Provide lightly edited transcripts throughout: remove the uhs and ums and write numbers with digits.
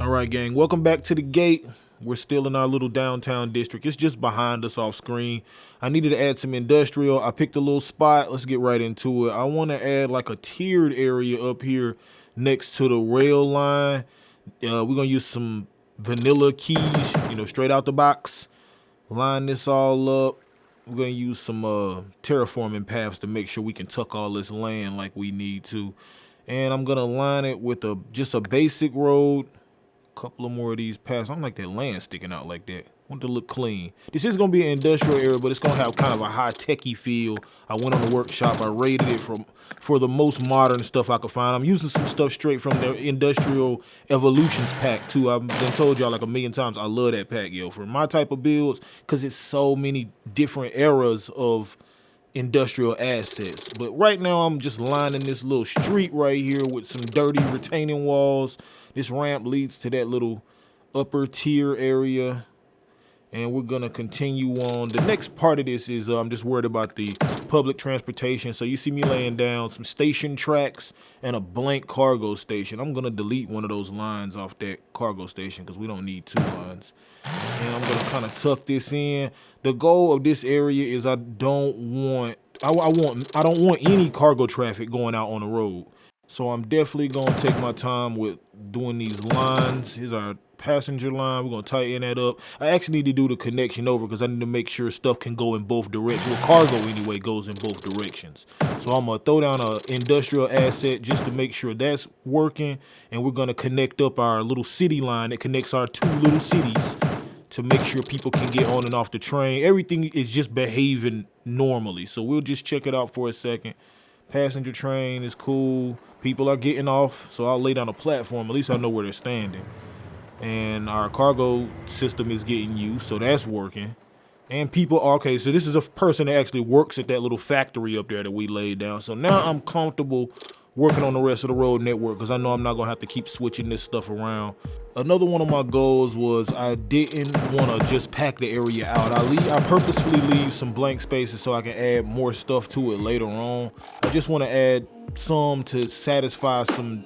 All right, gang, welcome back to the gate. We're still in our little downtown district. It's just behind us off screen. I needed to add some industrial. I picked a little spot. Let's get right into it. I want to add like a tiered area up here next to the rail line. We're going to use some vanilla keys, straight out the box. Line this all up. We're going to use some terraforming paths to make sure we can tuck all this land like we need to. And I'm going to line it with just a basic road. Couple of more of these paths. I don't like that land sticking out like that. I want it to look clean. This is going to be an industrial area, but it's going to have kind of a high-techy feel. I went on the workshop. I rated it for the most modern stuff I could find. I'm using some stuff straight from the Industrial Evolutions pack, too. I've been told y'all like a million times, I love that pack, yo. For my type of builds, because it's so many different eras of industrial assets. But right now, I'm just lining this little street right here with some dirty retaining walls. This ramp leads to that little upper tier area, and we're gonna continue on. The next part of this is I'm just worried about the public transportation. So you see me laying down some station tracks and a blank cargo station. I'm gonna delete one of those lines off that cargo station because we don't need two lines. And I'm gonna kind of tuck this in. The goal of this area is I don't want any cargo traffic going out on the road. So I'm definitely gonna take my time with doing these lines. Here's our passenger line. We're gonna tighten that up. I actually need to do the connection over because I need to make sure stuff can go in both directions. Well, cargo anyway goes in both directions. So I'm gonna throw down an industrial asset just to make sure that's working. And we're gonna connect up our little city line that connects our two little cities to make sure people can get on and off the train. Everything is just behaving normally. So we'll just check it out for a second. Passenger train is cool. People are getting off, so I'll lay down a platform. At least I know where they're standing. And our cargo system is getting used, so that's working. And people are, okay, so this is a person that actually works at that little factory up there that we laid down. So now I'm comfortable working on the rest of the road network because I know I'm not going to have to keep switching this stuff around. Another one of my goals was I didn't want to just pack the area out. I purposefully leave some blank spaces so I can add more stuff to it later on. I just want to add some to satisfy some,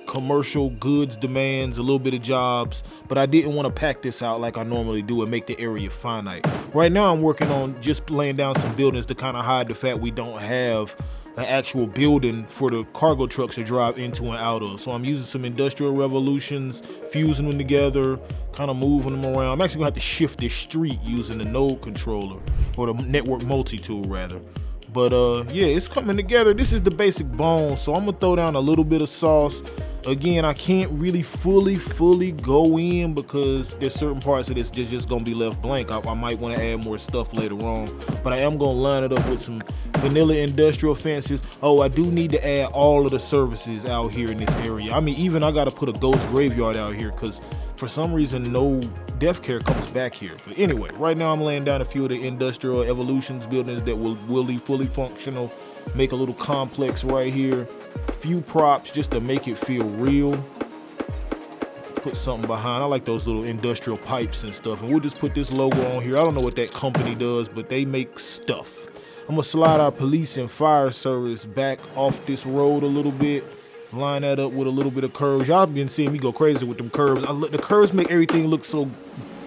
commercial goods demands, a little bit of jobs, but I didn't want to pack this out like I normally do and make the area finite. Right now I'm working on just laying down some buildings to kind of hide the fact we don't have an actual building for the cargo trucks to drive into and out of. So I'm using some industrial revolutions, fusing them together, kind of moving them around. I'm actually gonna have to shift this street using the node controller, or the network multi-tool rather. But yeah, it's coming together. This is the basic bone, so I'm gonna throw down a little bit of sauce. Again, I can't really fully go in because there's certain parts of this that's just gonna be left blank. I might want to add more stuff later on, but I am gonna line it up with some vanilla industrial fences. Oh, I do need to add all of the services out here in this area. I mean, even I gotta put a ghost graveyard out here because for some reason no death care comes back here. But anyway, right now I'm laying down a few of the industrial evolutions buildings that will be fully functional. Make a little complex right here. A few props just to make it feel real. Put something behind. I like those little industrial pipes and stuff. And we'll just put this logo on here. I don't know what that company does, but they make stuff. I'm gonna slide our police and fire service back off this road a little bit. Line that up with a little bit of curves. Y'all been seeing me go crazy with them curves. The curves make everything look so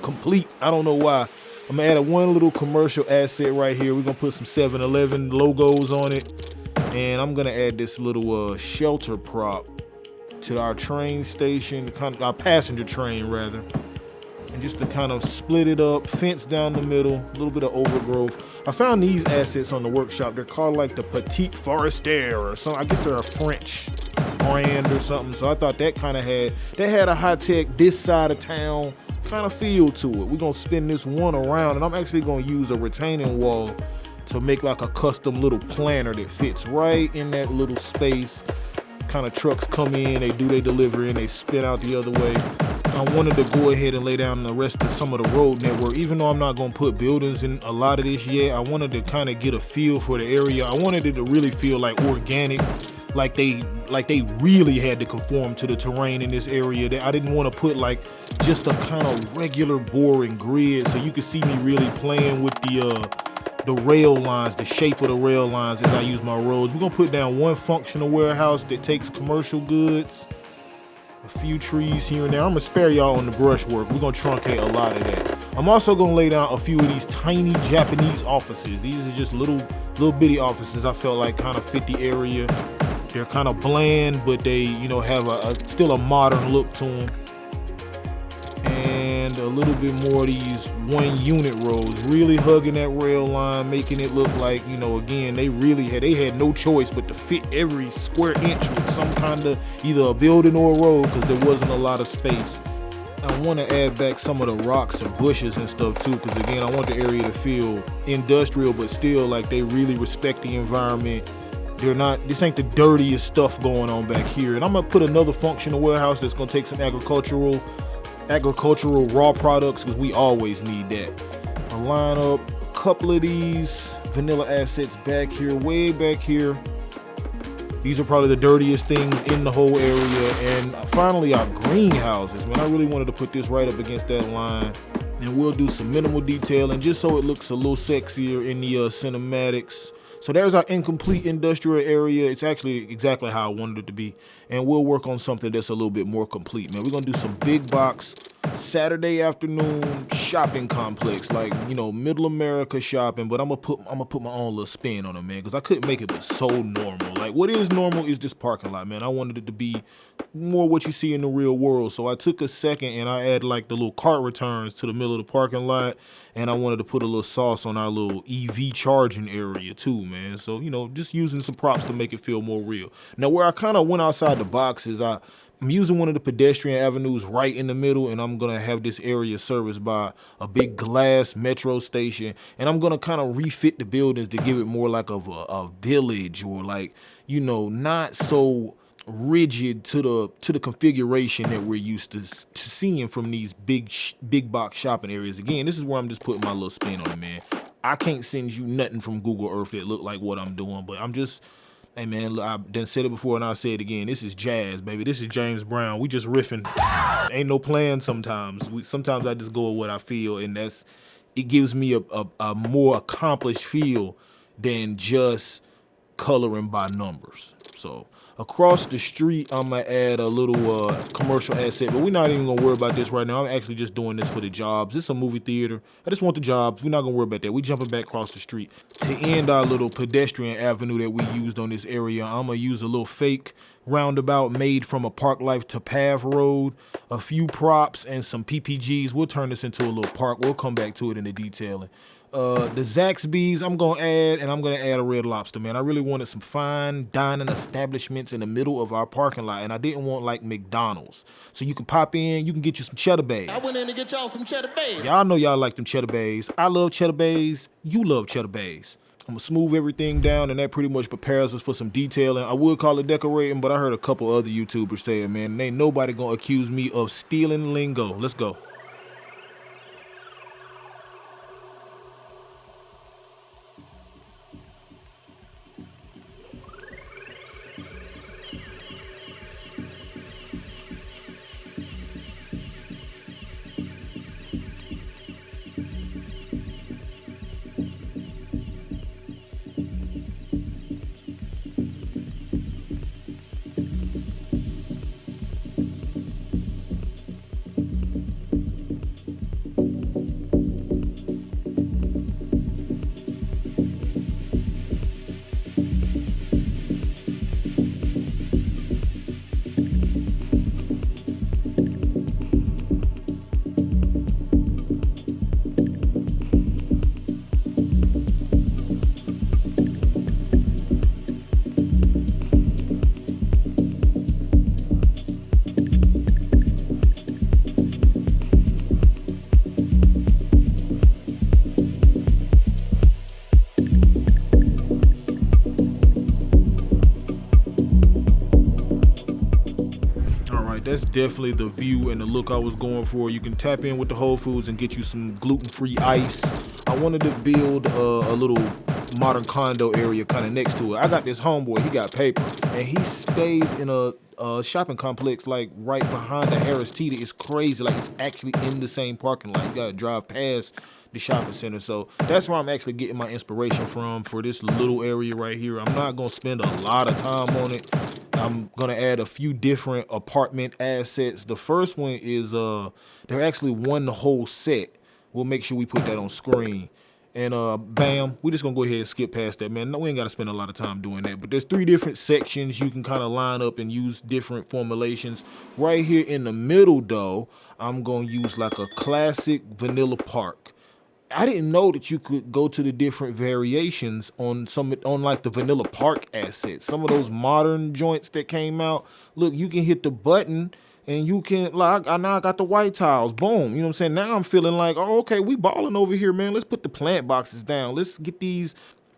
complete. I don't know why. I'm gonna add one little commercial asset right here. We're gonna put some 7-Eleven logos on it. And I'm gonna add this little shelter prop to our train station, our passenger train rather. And just to kind of split it up, fence down the middle, a little bit of overgrowth. I found these assets on the workshop. They're called like the Petite Forestière or something. I guess they're a French brand or something. So I thought that kind of had a high-tech, this side of town kind of feel to it. We're gonna spin this one around, and I'm actually gonna use a retaining wall to make like a custom little planter that fits right in that little space. Kind of trucks come in, they do their delivery, and they spin out the other way. I wanted to go ahead and lay down the rest of some of the road network. Even though I'm not gonna put buildings in a lot of this yet, I wanted to kind of get a feel for the area. I wanted it to really feel like organic, like they really had to conform to the terrain in this area. That I didn't want to put like just a kind of regular boring grid. So you could see me really playing with the rail lines, the shape of the rail lines as I use my roads. We're gonna put down one functional warehouse that takes commercial goods. A few trees here and there. I'm gonna spare y'all on the brushwork. We're gonna truncate a lot of that. I'm also gonna lay down a few of these tiny Japanese offices. These are just little bitty offices I felt like kind of fit the area. They're kind of bland, but they, you know, have still a modern look to them. And a little bit more of these 1 unit rows, really hugging that rail line, making it look like, you know, again, they had no choice but to fit every square inch with some kind of either a building or a road, because there wasn't a lot of space. I want to add back some of the rocks and bushes and stuff too, because again, I want the area to feel industrial, but still like they really respect the environment. This ain't the dirtiest stuff going on back here. And I'm gonna put another functional warehouse that's gonna take some agricultural raw products, because we always need that. I'll line up a couple of these vanilla assets back here, way back here. These are probably the dirtiest things in the whole area. And finally, our greenhouses. Man, I really wanted to put this right up against that line. And we'll do some minimal detailing just so it looks a little sexier in the cinematics. So there's our incomplete industrial area. It's actually exactly how I wanted it to be. And we'll work on something that's a little bit more complete, man. We're gonna do some big box Saturday afternoon shopping complex, like, you know, middle America shopping, but I'm gonna put my own little spin on it, man, because I couldn't make it but so normal. Like, what is normal is this parking lot, man. I wanted it to be more what you see in the real world. So I took a second and I added like the little cart returns to the middle of the parking lot, and I wanted to put a little sauce on our little EV charging area too, man. So, you know, just using some props to make it feel more real. Now, where I kind of went outside the box is I'm using one of the pedestrian avenues right in the middle, and I'm gonna have this area serviced by a big glass metro station, and I'm gonna kind of refit the buildings to give it more like of a village, or like, you know, not so rigid to the configuration that we're used to seeing from these big box shopping areas. Again, this is where I'm just putting my little spin on it, man. I can't send you nothing from Google Earth that look like what I'm doing, but I'm just, hey man, look, I've done said it before and I'll say it again. This is jazz, baby. This is James Brown. We just riffing. Ain't no plan sometimes. Sometimes I just go with what I feel, and it gives me a more accomplished feel than just coloring by numbers. So across the street, I'm gonna add a little commercial asset, but we're not even gonna worry about this right now. I'm actually just doing this for the jobs. This is a movie theater. I just want the jobs. We're not gonna worry about that. We jumping back across the street. To end our little pedestrian avenue that we used on this area, I'm gonna use a little fake roundabout made from a Park Life to Path road, a few props, and some PPGs. We'll turn this into a little park. We'll come back to it in the detailing. The Zaxby's I'm gonna add, and I'm gonna add a Red Lobster, man. I really wanted some fine dining establishments in the middle of our parking lot, and I didn't want like McDonald's. So you can pop in, you can get you some cheddar bays. I went in to get y'all some cheddar bays. Y'all know y'all like them cheddar bays. I love cheddar bays. You love cheddar bays. I'm gonna smooth everything down, and that pretty much prepares us for some detailing. I would call it decorating, but I heard a couple other YouTubers say it, man. And ain't nobody gonna accuse me of stealing lingo. Let's go. That's definitely the view and the look I was going for. You can tap in with the Whole Foods and get you some gluten-free ice. I wanted to build a little modern condo area kind of next to it. I got this homeboy, he got paper, and he stays in a shopping complex like right behind the Harris Teeter. It's crazy, like it's actually in the same parking lot. You gotta drive past the shopping center. So that's where I'm actually getting my inspiration from for this little area right here. I'm not gonna spend a lot of time on it. I'm gonna add a few different apartment assets. The first one is they're actually one whole set. We'll make sure we put that on screen. And bam, we just gonna go ahead and skip past that, man. No, we ain't gotta spend a lot of time doing that. But there's 3 different sections you can kind of line up and use different formulations. Right here in the middle, though, I'm gonna use like a classic vanilla park. I didn't know that you could go to the different variations on like the vanilla park assets. Some of those modern joints that came out. Look, you can hit the button and you can like I now got the white tiles. Boom. You know what I'm saying? Now I'm feeling like, oh, okay, we balling over here, man. Let's put the plant boxes down. Let's get these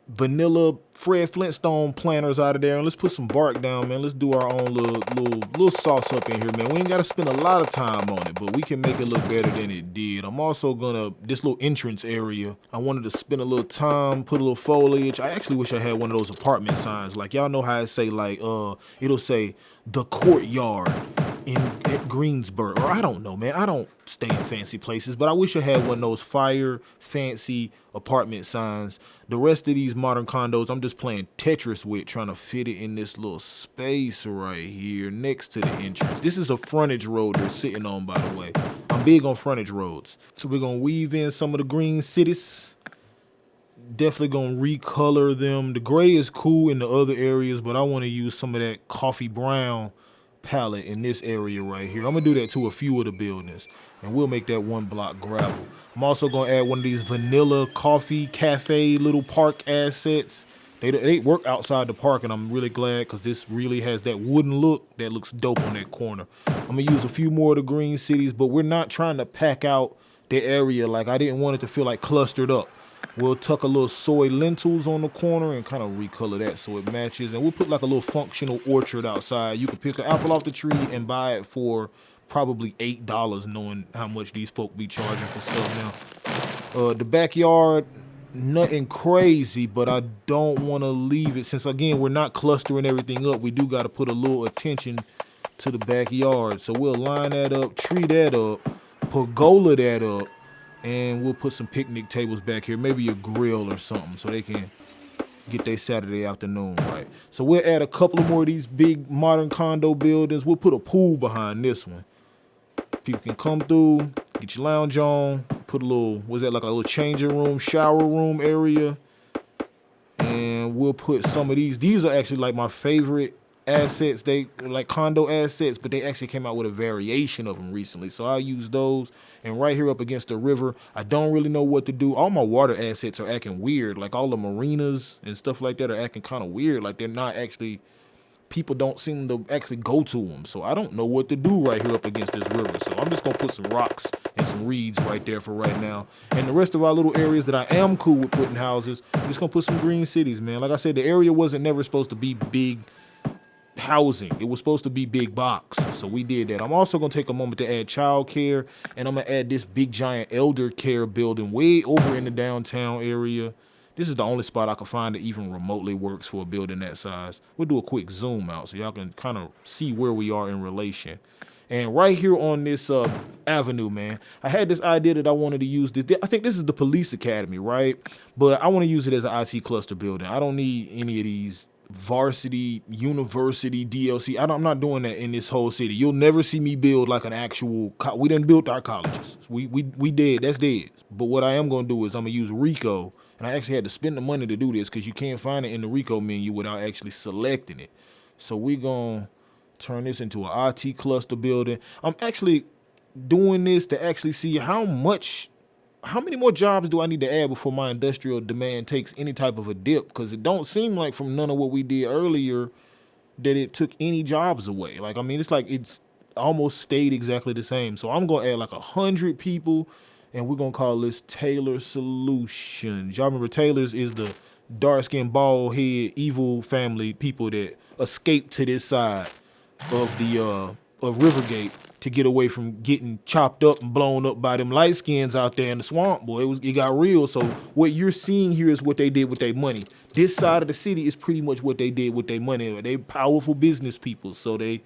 vanilla Fred Flintstone planters out of there and let's put some bark down, man. Let's do our own little sauce up in here, man. We ain't gotta spend a lot of time on it, but we can make it look better than it did. I'm also gonna this little entrance area, I wanted to spend a little time, put a little foliage. I actually wish I had one of those apartment signs. Like y'all know how it say like it'll say the courtyard at Greensburg, or I don't know, man. I don't stay in fancy places, but I wish I had one of those fire fancy apartment signs. The rest of these modern condos, I'm just playing Tetris with, trying to fit it in this little space right here next to the entrance. This is a frontage road they're sitting on, by the way. I'm big on frontage roads. So we're gonna weave in some of the green cities. Definitely gonna recolor them. The gray is cool in the other areas, but I want to use some of that coffee brown palette in this area right here. I'm gonna do that to a few of the buildings, and we'll make that 1 block gravel. I'm also gonna add one of these vanilla coffee cafe little park assets. They work outside the park, and I'm really glad because this really has that wooden look that looks dope on that corner. I'm gonna use a few more of the green cities, but we're not trying to pack out the area. Like I didn't want it to feel like clustered up. We'll tuck a little soy lentils on the corner and kind of recolor that so it matches. And we'll put like a little functional orchard outside. You can pick an apple off the tree and buy it for probably $8, knowing how much these folk be charging for stuff now. The backyard, nothing crazy, but I don't want to leave it. Since, again, we're not clustering everything up, we do got to put a little attention to the backyard. So we'll line that up, tree that up, pergola that up. And we'll put some picnic tables back here, maybe a grill or something, so they can get their Saturday afternoon right. So we'll add a couple of more of these big modern condo buildings. We'll put a pool behind this one. People can come through, get your lounge on, put a little, what's that, like a little changing room, shower room area. And we'll put some of these. These are actually like my favorite assets. They like condo assets, but they actually came out with a variation of them recently, so I'll use those. And right here up against the river, I don't really know what to do. All my water assets are acting weird. Like all the marinas and stuff like that are acting kind of weird. Like they're not actually, people don't seem to actually go to them, so I don't know what to do right here up against this river. So I'm just gonna put some rocks and some reeds right there for right now. And the rest of our little areas that I am cool with putting houses, I'm just gonna put some green cities, man. Like I said, the area wasn't never supposed to be big housing. It was supposed to be big box, so we did that. I'm also gonna take a moment to add childcare, and I'm gonna add this big giant elder care building way over in the downtown area. This is the only spot I could find that even remotely works for a building that size. We'll do a quick zoom out so y'all can kind of see where we are in relation. And right here on this avenue, man, I had this idea that I wanted to use this. I think this is the police academy, right? But I want to use it as an IT cluster building. I don't need any of these varsity, university, DLC. I'm not doing that in this whole city. You'll never see me build like an actual, we didn't build our colleges. We did, that's dead. But what I am going to do is I'm going to use Rico, and I actually had to spend the money to do this because you can't find it in the Rico menu without actually selecting it. So we're going to turn this into an IT cluster building. I'm actually doing this to actually see how many more jobs do I need to add before my industrial demand takes any type of a dip? Because it don't seem like from none of what we did earlier that it took any jobs away. Like, I mean, it's like it's almost stayed exactly the same. So I'm going to add like 100 people, and we're going to call this Taylor Solutions. Y'all remember Taylor's is the dark-skinned, bald-head, evil family people that escaped to this side of the of Rivergate to get away from getting chopped up and blown up by them light skins out there in the swamp, boy. It got real. So what you're seeing here is what they did with their money. This side of the city is pretty much what they did with their money. They powerful business people, so they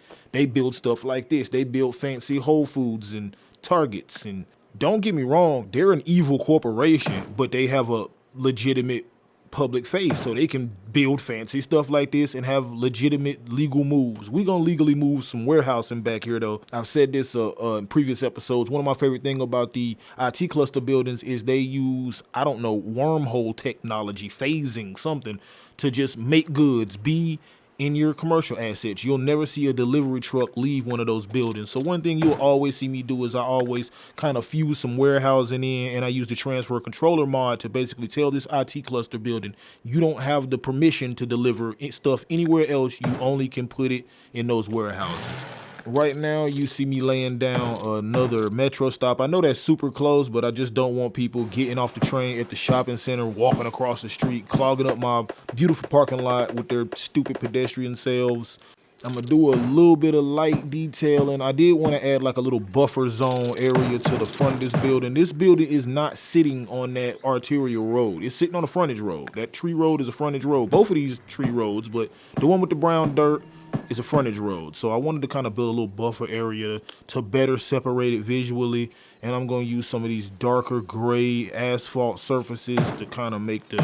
build stuff like this. They build fancy Whole Foods and Targets. And don't get me wrong, they're an evil corporation, but they have a legitimate public face so they can build fancy stuff like this and have legitimate legal moves. We gonna legally move some warehousing back here though. I've said this in previous episodes. One of my favorite thing about the IT cluster buildings is they use, I don't know, wormhole technology, phasing something to just make goods be in your commercial assets. You'll never see a delivery truck leave one of those buildings. So one thing you'll always see me do is I always kind of fuse some warehousing in, and I use the transfer controller mod to basically tell this IT cluster building, you don't have the permission to deliver stuff anywhere else. You only can put it in those warehouses. Right now, you see me laying down another metro stop. I know that's super close, but I just don't want people getting off the train at the shopping center, walking across the street, clogging up my beautiful parking lot with their stupid pedestrian selves. I'm gonna do a little bit of light detailing. I did want to add like a little buffer zone area to the front of this building. This building is not sitting on that arterial road. It's sitting on a frontage road. That tree road is a frontage road. Both of these tree roads, but the one with the brown dirt is a frontage road. So I wanted to kind of build a little buffer area to better separate it visually. And I'm gonna use some of these darker gray asphalt surfaces to kind of make the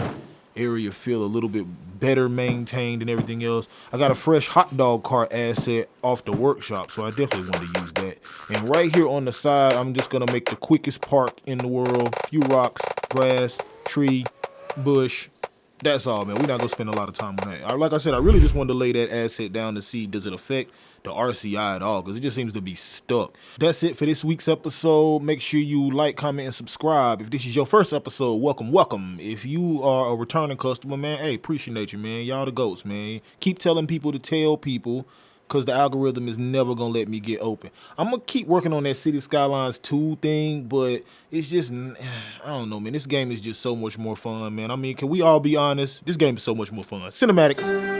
area feel a little bit better maintained and everything else. I got a fresh hot dog cart asset off the workshop, so I definitely want to use that. And right here on the side, I'm just gonna make the quickest park in the world. Few rocks, grass, tree, bush. That's all, man. We're not gonna spend a lot of time on that. Like I said, I really just wanted to lay that asset down to see, does it affect the RCI at all, because it just seems to be stuck. That's it for this week's episode. Make sure you like, comment, and subscribe. If this is your first episode, welcome. If you are a returning customer, man, hey, appreciate you, man. Y'all the goats, man. Keep telling people to tell people, because the algorithm is never going to let me get open. I'm going to keep working on that City Skylines 2 thing, but it's just, I don't know, man. This game is just so much more fun, man. I mean, can we all be honest? This game is so much more fun. Cinematics.